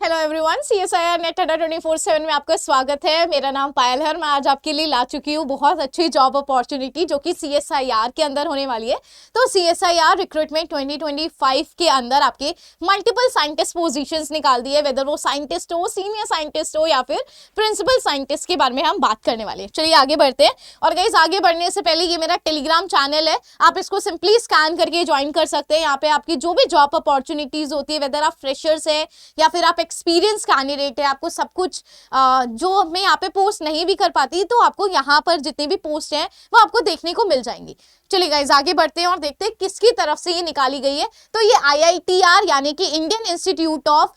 Hello everyone, CSIR net 24/7 में आपका स्वागत है। मेरा नाम पायल है और मैं आज आपके लिए ला चुकी हूँ बहुत अच्छी जॉब अपॉर्चुनिटी जो कि CSIR के अंदर होने वाली है। तो CSIR रिक्रूटमेंट 2025 के अंदर आपके मल्टीपल साइंटिस्ट पोजीशंस निकाल दी है, वेदर वो साइंटिस्ट हो, सीनियर साइंटिस्ट हो या फिर प्रिंसिपल साइंटिस्ट के बारे में हम बात करने वाले हैं। चलिए आगे बढ़ते हैं। और गाइस, आगे बढ़ने से पहले ये मेरा टेलीग्राम चैनल है, आप इसको सिंपली स्कैन करके ज्वाइन कर सकते हैं। यहाँ पे आपकी जो भी जॉब अपॉर्चुनिटीज होती है, वेदर आप फ्रेशर्स है या फिर आप एक्सपीरियंस कैंडिडेट है, आपको सब कुछ जो मैं यहाँ पे पोस्ट नहीं भी कर पाती तो आपको यहाँ पर जितनी भी पोस्ट हैं वो आपको देखने को मिल जाएंगी। चलिए गाइस, आगे बढ़ते हैं और देखते हैं किसकी तरफ से ये निकाली गई है। तो ये IITR यानी कि Indian institute of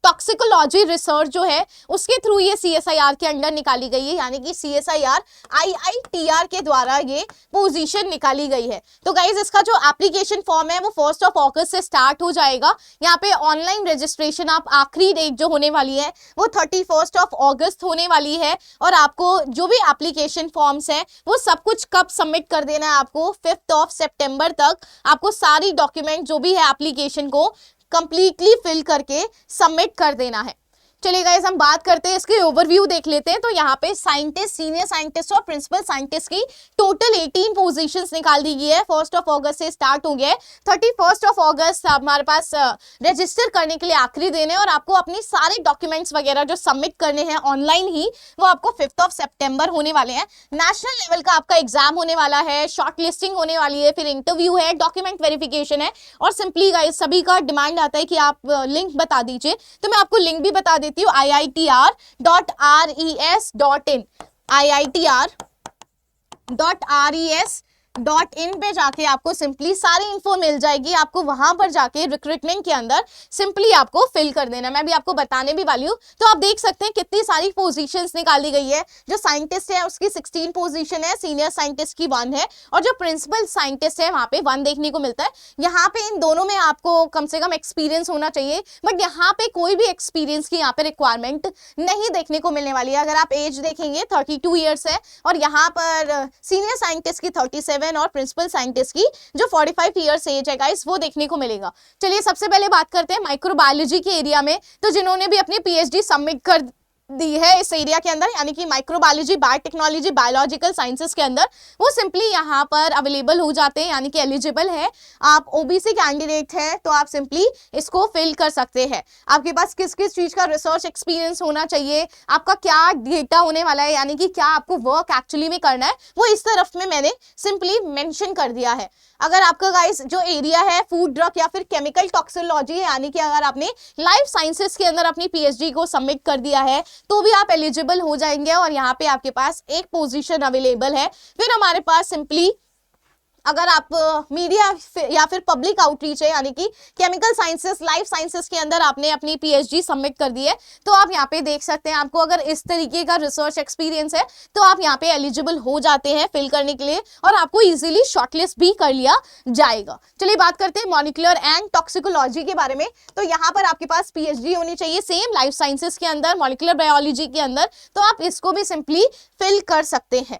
toxicology research जो है उसके थ्रू ये CSIR के अंडर निकाली गई है, यानी कि CSIR IITR के द्वारा ये पोजीशन निकाली गई है। तो गाइज, इसका जो एप्लीकेशन फॉर्म है वो 1 अगस्त से स्टार्ट हो जाएगा। यहाँ पे ऑनलाइन रजिस्ट्रेशन आप आखिरी डेट जो होने वाली है वो 31 अगस्त होने वाली है। और आपको जो भी एप्लीकेशन फॉर्म्स हैं वो सब कुछ कब सबमिट कर देना है, आपको 5 सितंबर तक आपको सारी डॉक्यूमेंट जो भी है एप्लीकेशन को कंप्लीटली फिल करके सबमिट कर देना है। चलिए गाइस, हम बात करते हैं, इसके ओवरव्यू देख लेते हैं। तो यहाँ पे साइंटिस्ट, सीनियर साइंटिस्ट और प्रिंसिपल साइंटिस्ट की टोटल 18 पोजीशंस निकाल दी गई है। 1 अगस्त से स्टार्ट हो गया है। 31 अगस्त हमारे पास रजिस्टर करने के लिए आखिरी दिन है और आपको अपनी सारे डॉक्यूमेंट्स वगैरह जो सबमिट करने हैं ऑनलाइन ही, वो आपको 5 सितंबर होने वाले हैं। नेशनल लेवल का आपका एग्जाम होने वाला है, शॉर्ट लिस्टिंग होने वाली है, फिर इंटरव्यू है, डॉक्यूमेंट वेरिफिकेशन है। और सिंपली गाइस, सभी का डिमांड आता है कि आप लिंक बता दीजिए, तो मैं आपको लिंक भी बता देती हूँ, IITR.res.in IITR.res.in पे जाके आपको सिंपली सारी इन्फो मिल जाएगी। आपको वहां पर जाके रिक्रूटमेंट के अंदर सिंपली आपको फिल कर देना। मैं भी आपको बताने भी वाली हूँ। तो आप देख सकते हैं कितनी सारी पोजीशंस निकाली गई है। जो साइंटिस्ट है उसकी 16 पोजीशन है, सीनियर साइंटिस्ट की 1 है और जो प्रिंसिपल साइंटिस्ट है वहां पे 1 देखने को मिलता है। यहाँ पे इन दोनों में आपको कम से कम एक्सपीरियंस होना चाहिए, बट यहाँ पे कोई भी एक्सपीरियंस की यहाँ पे रिक्वायरमेंट नहीं देखने को मिलने वाली है। अगर आप एज देखेंगे 32 ईयर्स है और यहाँ पर सीनियर साइंटिस्ट की 37 और प्रिंसिपल साइंटिस्ट की जो 45 ईयर्स एज है गाइस, वो देखने को मिलेगा। चलिए सबसे पहले बात करते हैं माइक्रोबायोलॉजी के एरिया में। तो जिन्होंने भी अपनी PhD सबमिट कर दी है इस एरिया के अंदर, यानी कि माइक्रोबायोलॉजी, बायोटेक्नोलॉजी, बायोलॉजिकल साइंसेस के अंदर, वो सिंपली यहाँ पर अवेलेबल हो जाते हैं, यानी कि एलिजिबल है। आप OBC कैंडिडेट हैं तो आप सिंपली इसको फिल कर सकते हैं। आपके पास किस किस चीज़ का रिसर्च एक्सपीरियंस होना चाहिए, आपका क्या डेटा होने वाला है, यानी कि क्या आपको वर्क एक्चुअली में करना है, वो इस तरफ में मैंने सिंपली मेंशन कर दिया है। अगर आपका गाइस जो एरिया है फूड, ड्रग या फिर केमिकल टॉक्सिकोलॉजी है, यानी कि अगर आपने लाइफ साइंसेस के अंदर अपनी PhD को सबमिट कर दिया है तो भी आप एलिजिबल हो जाएंगे और यहाँ पे आपके पास एक पोजीशन अवेलेबल है। फिर हमारे पास सिंपली अगर आप मीडिया या फिर पब्लिक आउटरीच है, यानी कि केमिकल साइंसेस, लाइफ साइंसेस के अंदर आपने अपनी PhD सबमिट कर दी है, तो आप यहाँ पे देख सकते हैं आपको अगर इस तरीके का रिसर्च एक्सपीरियंस है तो आप यहाँ पे एलिजिबल हो जाते हैं फिल करने के लिए और आपको इजीली शॉर्टलिस्ट भी कर लिया जाएगा। चलिए बात करते हैं मॉलिक्यूलर एंड टॉक्सिकोलॉजी के बारे में। तो यहाँ पर आपके पास PhD होनी चाहिए सेम लाइफ साइंसेस के अंदर, मॉलिक्यूलर बायोलॉजी के अंदर, तो आप इसको भी सिंपली फिल कर सकते हैं।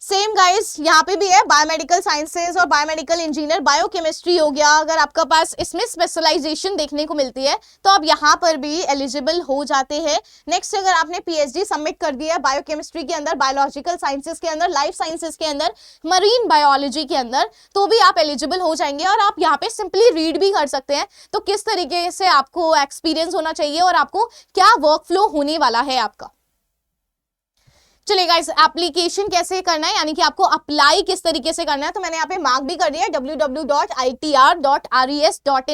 सेम गाइस, यहाँ पे भी है बायोमेडिकल साइंसेज और बायोमेडिकल इंजीनियर, बायोकेमिस्ट्री हो गया। अगर आपका पास इसमें स्पेशलाइजेशन देखने को मिलती है तो आप यहाँ पर भी एलिजिबल हो जाते हैं। नेक्स्ट, अगर आपने PhD सबमिट कर दिया है बायोकेमिस्ट्री के अंदर, बायोलॉजिकल साइंसेज के अंदर, लाइफ साइंसेज के अंदर, मरीन बायोलॉजी के अंदर, तो भी आप एलिजिबल हो जाएंगे। और आप यहाँ पे सिंपली रीड भी कर सकते हैं तो किस तरीके से आपको एक्सपीरियंस होना चाहिए और आपको क्या वर्क फ्लो होने वाला है आपका। चलिए गाइस, एप्लीकेशन कैसे करना है, यानी कि आपको अप्लाई किस तरीके से करना है, तो मैंने यहाँ पे मार्क भी कर दिया है। www.itr.res.in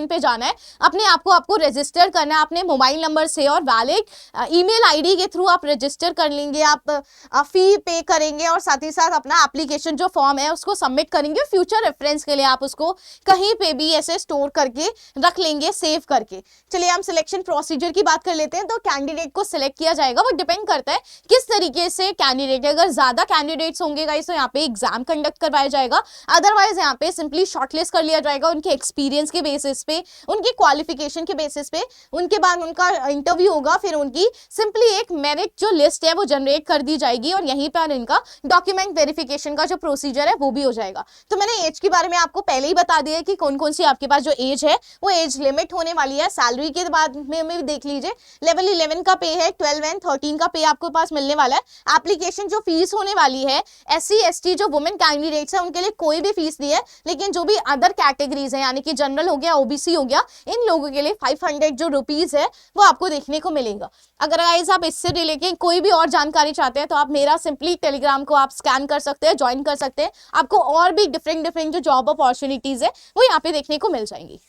पे जाना है, अपने आपको रजिस्टर करना है अपने मोबाइल नंबर से और वैलिड ईमेल ID के थ्रू आप रजिस्टर कर लेंगे। आप फी पे करेंगे और साथ ही साथ अपना एप्लीकेशन जो फॉर्म है उसको सबमिट करेंगे। फ्यूचर रेफरेंस के लिए आप उसको कहीं पे भी ऐसे स्टोर करके रख लेंगे, सेव करके। चलिए हम सिलेक्शन प्रोसीजर की बात कर लेते हैं। तो कैंडिडेट को सिलेक्ट किया जाएगा, वो डिपेंड करता है किस तरीके से कैंडिडेट है। अगर ज्यादा कैंडिडेट्स होंगे गाइस तो यहाँ पे एग्जाम कंडक्ट करवाया जाएगा, अदरवाइज यहाँ पे सिंपली शॉर्टलिस्ट कर लिया जाएगा उनके एक्सपीरियंस के बेसिस पे, उनकी क्वालिफिकेशन के बेसिस पे। उनके बाद उनका इंटरव्यू होगा, फिर उनकी सिंपली एक मेरिट जो लिस्ट है वो जनरेट कर दी जाएगी और यहीं पर इनका डॉक्यूमेंट वेरिफिकेशन का जो प्रोसीजर है वो भी हो जाएगा। तो मैंने एज के बारे में आपको पहले ही बता दिया कि कौन कौन सी आपके पास जो एज है वो एज लिमिट होने वाली है। सैलरी के बाद में भी देख लीजिए, लेवल 11 का पे है, 12 एंड 13 का पे आपके पास मिलने वाला है। एप्लीकेशन जो फीस होने वाली है, SC ST जो वुमेन कैंडिडेट्स है उनके लिए कोई भी फीस नहीं है, लेकिन जो भी अदर कैटेगरीज है यानी कि जनरल हो गया, OBC हो गया, इन लोगों के लिए 500 जो रुपीज है वो आपको देखने को मिलेगा। अगर गाइस आप इससे रिलेटेड कोई भी और जानकारी चाहते हैं तो आप मेरा सिंपली टेलीग्राम को आप स्कैन कर सकते हैं, ज्वाइन कर सकते हैं, आपको और भी डिफरेंट जो जॉब अपॉर्चुनिटीज है वो यहाँ पे देखने को मिल जाएंगी।